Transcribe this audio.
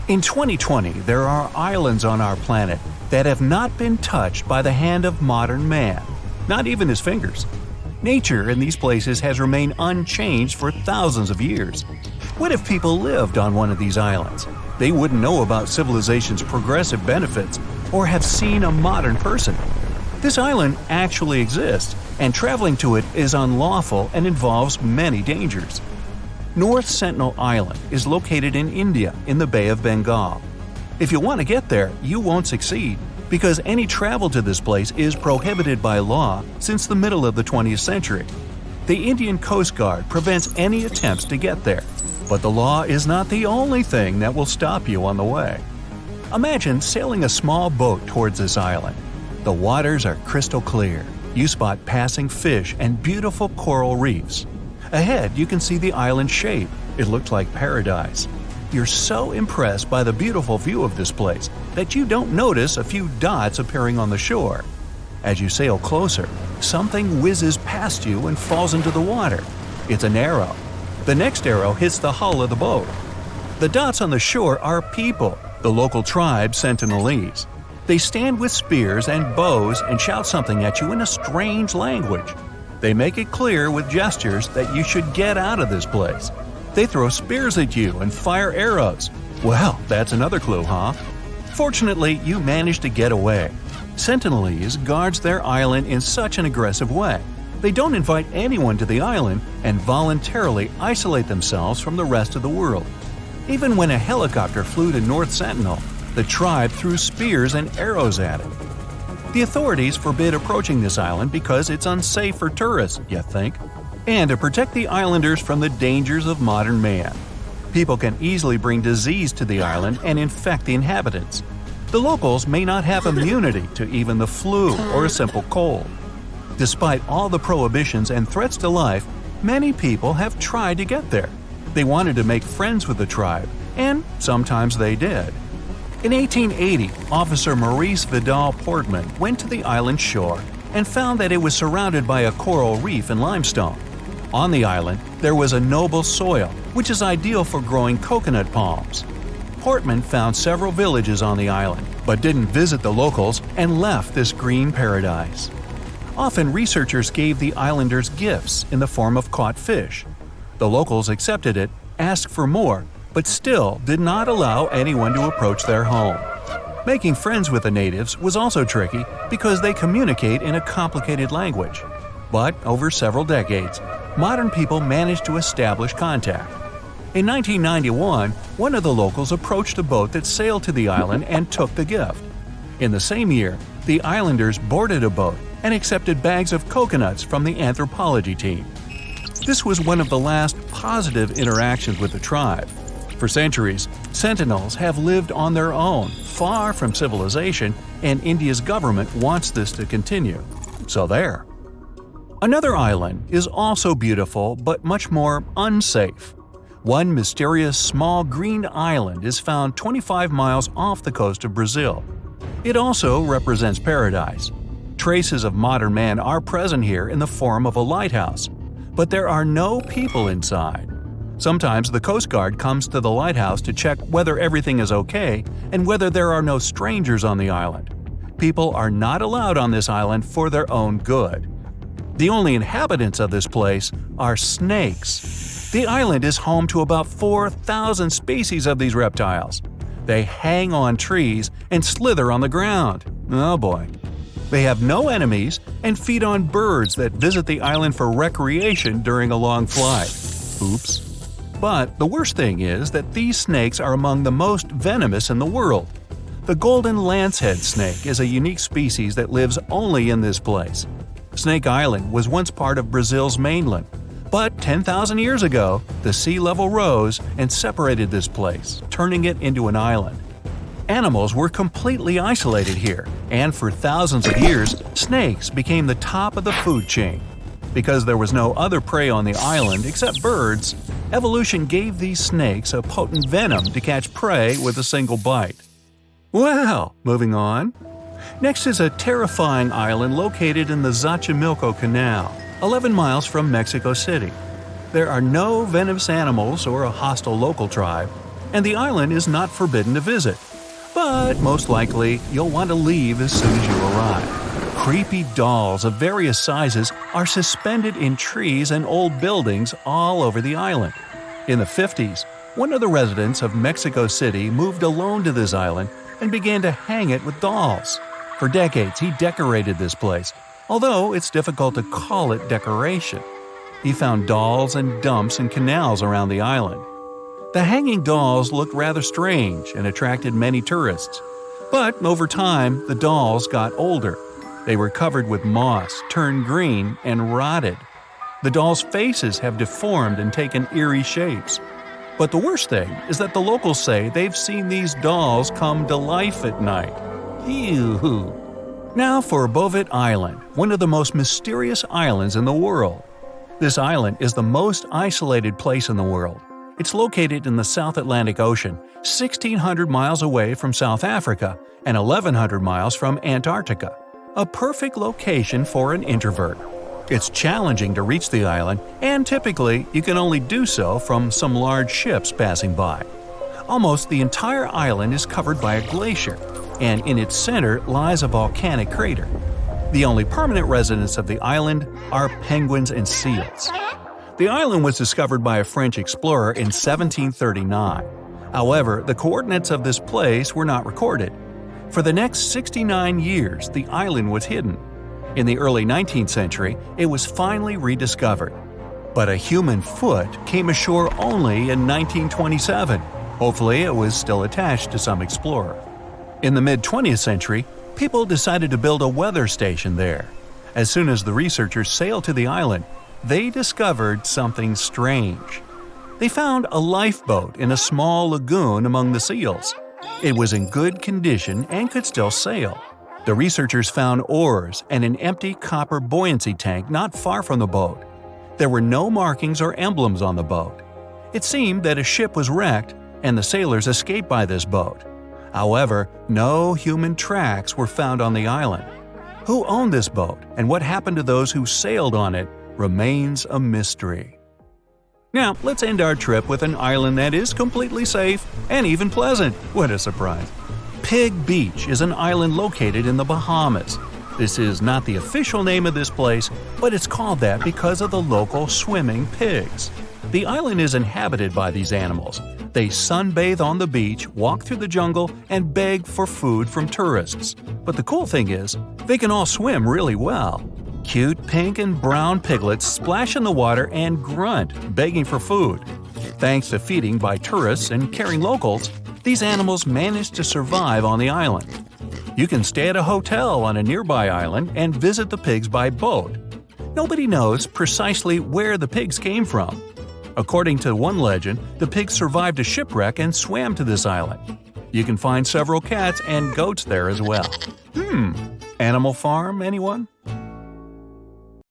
In 2020, there are islands on our planet that have not been touched by the hand of modern man, not even his fingers. Nature in these places has remained unchanged for thousands of years. What if people lived on one of these islands? They wouldn't know about civilization's progressive benefits or have seen a modern person. This island actually exists, and traveling to it is unlawful and involves many dangers. North Sentinel Island is located in India in the Bay of Bengal. If you want to get there, you won't succeed, because any travel to this place is prohibited by law since the middle of the 20th century. The Indian Coast Guard prevents any attempts to get there, but the law is not the only thing that will stop you on the way. Imagine sailing a small boat towards this island. The waters are crystal clear. You spot passing fish and beautiful coral reefs. Ahead, you can see the island's shape. It looks like paradise. You're so impressed by the beautiful view of this place that you don't notice a few dots appearing on the shore. As you sail closer, something whizzes past you and falls into the water. It's an arrow. The next arrow hits the hull of the boat. The dots on the shore are people, the local tribe Sentinelese. They stand with spears and bows and shout something at you in a strange language. They make it clear with gestures that you should get out of this place. They throw spears at you and fire arrows. Well, that's another clue, huh? Fortunately, you manage to get away. Sentinelese guards their island in such an aggressive way. They don't invite anyone to the island and voluntarily isolate themselves from the rest of the world. Even when a helicopter flew to North Sentinel, the tribe threw spears and arrows at it. The authorities forbid approaching this island because it's unsafe for tourists, you think, and to protect the islanders from the dangers of modern man. People can easily bring disease to the island and infect the inhabitants. The locals may not have immunity to even the flu or a simple cold. Despite all the prohibitions and threats to life, many people have tried to get there. They wanted to make friends with the tribe, and sometimes they did. In 1880, Officer Maurice Vidal Portman went to the island shore and found that it was surrounded by a coral reef and limestone. On the island, there was a noble soil, which is ideal for growing coconut palms. Portman found several villages on the island, but didn't visit the locals and left this green paradise. Often researchers gave the islanders gifts in the form of caught fish. The locals accepted it, asked for more, but still did not allow anyone to approach their home. Making friends with the natives was also tricky because they communicate in a complicated language. But over several decades, modern people managed to establish contact. In 1991, one of the locals approached a boat that sailed to the island and took the gift. In the same year, the islanders boarded a boat and accepted bags of coconuts from the anthropology team. This was one of the last positive interactions with the tribe. For centuries, Sentinels have lived on their own, far from civilization, and India's government wants this to continue. So there. Another island is also beautiful but much more unsafe. One mysterious small green island is found 25 miles off the coast of Brazil. It also represents paradise. Traces of modern man are present here in the form of a lighthouse, but there are no people inside. Sometimes the Coast Guard comes to the lighthouse to check whether everything is okay and whether there are no strangers on the island. People are not allowed on this island for their own good. The only inhabitants of this place are snakes. The island is home to about 4,000 species of these reptiles. They hang on trees and slither on the ground. Oh boy. They have no enemies and feed on birds that visit the island for recreation during a long flight. Oops. But the worst thing is that these snakes are among the most venomous in the world. The golden lancehead snake is a unique species that lives only in this place. Snake Island was once part of Brazil's mainland, but 10,000 years ago, the sea level rose and separated this place, turning it into an island. Animals were completely isolated here, and for thousands of years, snakes became the top of the food chain. Because there was no other prey on the island except birds, evolution gave these snakes a potent venom to catch prey with a single bite. Well, moving on. Next is a terrifying island located in the Xochimilco Canal, 11 miles from Mexico City. There are no venomous animals or a hostile local tribe. and the island is not forbidden to visit. But most likely, you'll want to leave as soon as you arrive. Creepy dolls of various sizes are suspended in trees and old buildings all over the island. In the 50s, one of the residents of Mexico City moved alone to this island and began to hang it with dolls. For decades, he decorated this place, although it's difficult to call it decoration. He found dolls and dumps and canals around the island. The hanging dolls looked rather strange and attracted many tourists. But over time, the dolls got older. They were covered with moss, turned green, and rotted. The dolls' faces have deformed and taken eerie shapes. But the worst thing is that the locals say they've seen these dolls come to life at night. Ew. Now for Bovet Island, one of the most mysterious islands in the world. This island is the most isolated place in the world. It's located in the South Atlantic Ocean, 1,600 miles away from South Africa and 1,100 miles from Antarctica. A perfect location for an introvert. It's challenging to reach the island, and typically you can only do so from some large ships passing by. Almost the entire island is covered by a glacier, and in its center lies a volcanic crater. The only permanent residents of the island are penguins and seals. The island was discovered by a French explorer in 1739. However, the coordinates of this place were not recorded. For the next 69 years, the island was hidden. In the early 19th century, it was finally rediscovered. But a human foot came ashore only in 1927. Hopefully, it was still attached to some explorer. In the mid-20th century, people decided to build a weather station there. As soon as the researchers sailed to the island, they discovered something strange. They found a lifeboat in a small lagoon among the seals. It was in good condition and could still sail. The researchers found oars and an empty copper buoyancy tank not far from the boat. There were no markings or emblems on the boat. It seemed that a ship was wrecked and the sailors escaped by this boat. However, no human tracks were found on the island. Who owned this boat and what happened to those who sailed on it remains a mystery. Now, let's end our trip with an island that is completely safe and even pleasant. What a surprise! Pig Beach is an island located in the Bahamas. This is not the official name of this place, but it's called that because of the local swimming pigs. The island is inhabited by these animals. They sunbathe on the beach, walk through the jungle, and beg for food from tourists. But the cool thing is, they can all swim really well. Cute pink and brown piglets splash in the water and grunt, begging for food. Thanks to feeding by tourists and caring locals, these animals manage to survive on the island. You can stay at a hotel on a nearby island and visit the pigs by boat. Nobody knows precisely where the pigs came from. According to one legend, the pigs survived a shipwreck and swam to this island. You can find several cats and goats there as well. Animal Farm, anyone?